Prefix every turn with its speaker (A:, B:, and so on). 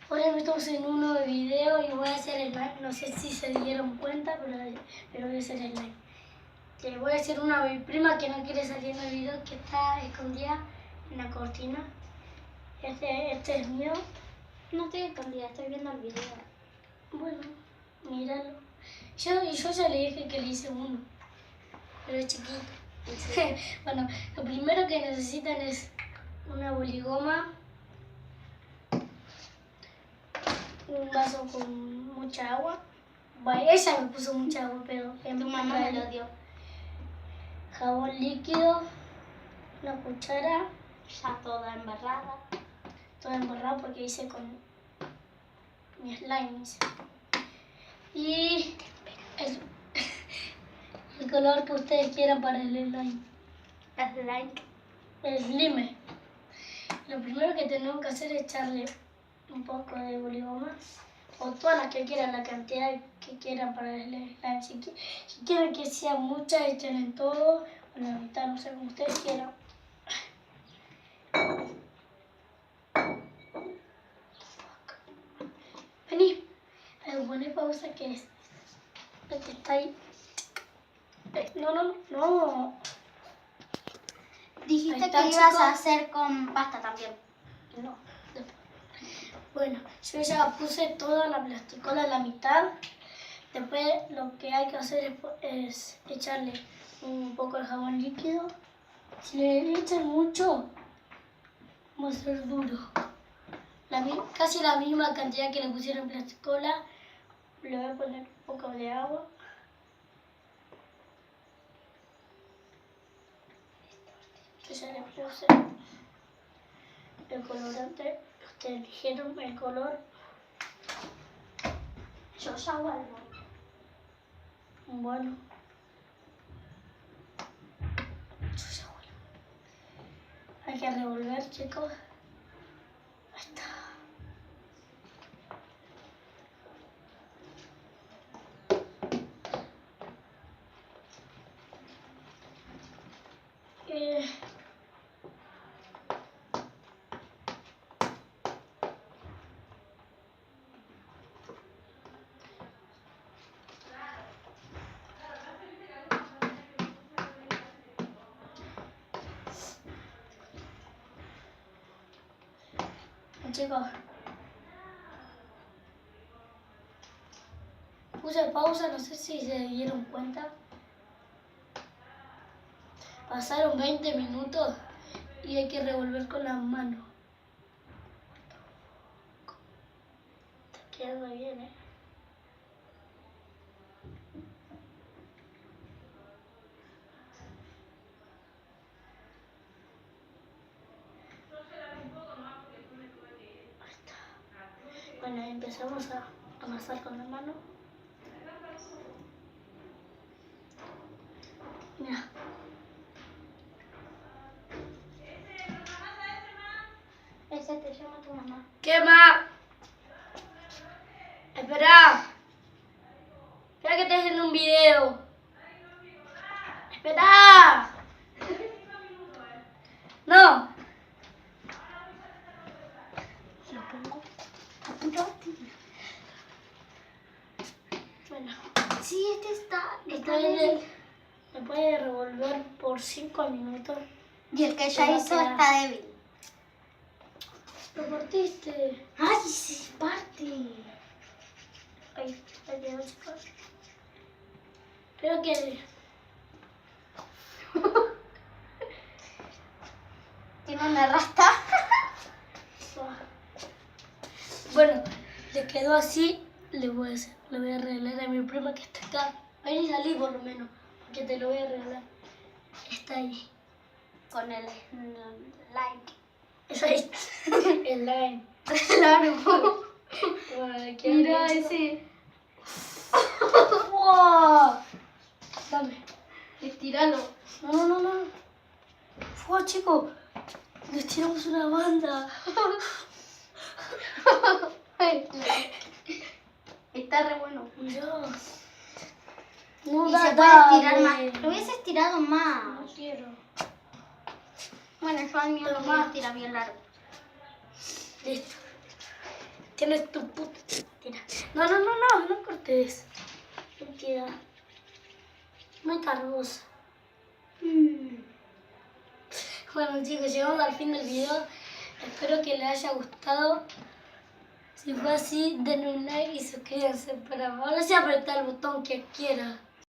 A: Hola, estamos en un nuevo video y voy a hacer el slime. No sé si se dieron cuenta, pero voy a hacer el slime. Le voy a hacer una a mi prima que no quiere salir en el video, que está escondida en la cortina. Este es mío.
B: No estoy escondida, estoy viendo el video.
A: Bueno, míralo. Yo ya le dije que le hice uno, pero es chiquito. Bueno, lo primero que necesitan es una boligoma, un vaso con mucha agua. Bueno, ella me puso mucha agua, pero
B: Tu mamá me lo dio.
A: Jabón líquido, una cuchara.
B: Ya toda embarrada.
A: Toda embarrada porque hice con mi slime. Y el color que ustedes quieran para el slime.
B: Slime.
A: El slime. Lo primero que tenemos que hacer es echarle un poco de boligoma, o todas las que quieran, la cantidad que quieran para el slime. Si quieren que sea mucha, echen en todo, o la mitad, no sé, como ustedes quieran. Vení, poné pausa, que es el que está ahí. No.
B: Dijiste
A: está,
B: que ibas
A: chicos.
B: a hacer con pasta también.
A: No. Bueno, yo ya puse toda la plasticola a la mitad. Después lo que hay que hacer es echarle un poco de jabón líquido. Si le echan mucho, va a ser duro. Casi la misma cantidad que le pusieron plasticola. Le voy a poner un poco de agua. Yo ya le puse el colorante. Ustedes eligieron el color.
B: Yo ya vuelvo.
A: Bueno. Yo ya vuelvo. Hay que revolver, chicos. Ahí está. Chicos, puse pausa, no sé si se dieron cuenta. Pasaron 20 minutos y hay que revolver con las manos. Está quedando bien, ¿eh? Ahí está. Bueno, empezamos a amasar con la mano. Mira.
B: Ese te llama tu mamá.
A: ¿Qué más? Espera. Espera que estoy haciendo un video. Espera. No. Lo pongo. Bueno.
B: Sí, este está
A: Después de revolver por 5 minutos.
B: Y el que
A: va
B: ya
A: a
B: hizo
A: quedar.
B: está débil.
A: Lo partiste.
B: ¡Ay, sí, parte!
A: Ahí quedó, chicos. Espero que...
B: Tiene una rasta.
A: Bueno, le quedó así. Le voy a regalar a mi prima que está acá. Ven y salí por lo menos, porque te lo voy a regalar. Está ahí.
B: Con el like.
A: Está ahí. El line.
B: Claro.
A: Bueno,
B: Mira ese.
A: ¡Wow! Dame.
B: Estíralo.
A: No. ¡Wow, chicos! Les tiramos una banda.
B: Está re bueno.
A: Mirá. No
B: Y
A: da,
B: se puede estirar más. Lo hubiese estirado más.
A: No quiero.
B: Bueno, yo al mío lo voy a estirar bien largo.
A: Listo. Tienes tu puta. Mentira. No cortes. Mentira. Muy cargosa. Bueno chicos, llegamos al fin del video. Espero que les haya gustado. Si fue así, denle un like y suscríbanse para ahora sí apretar el botón que quiera.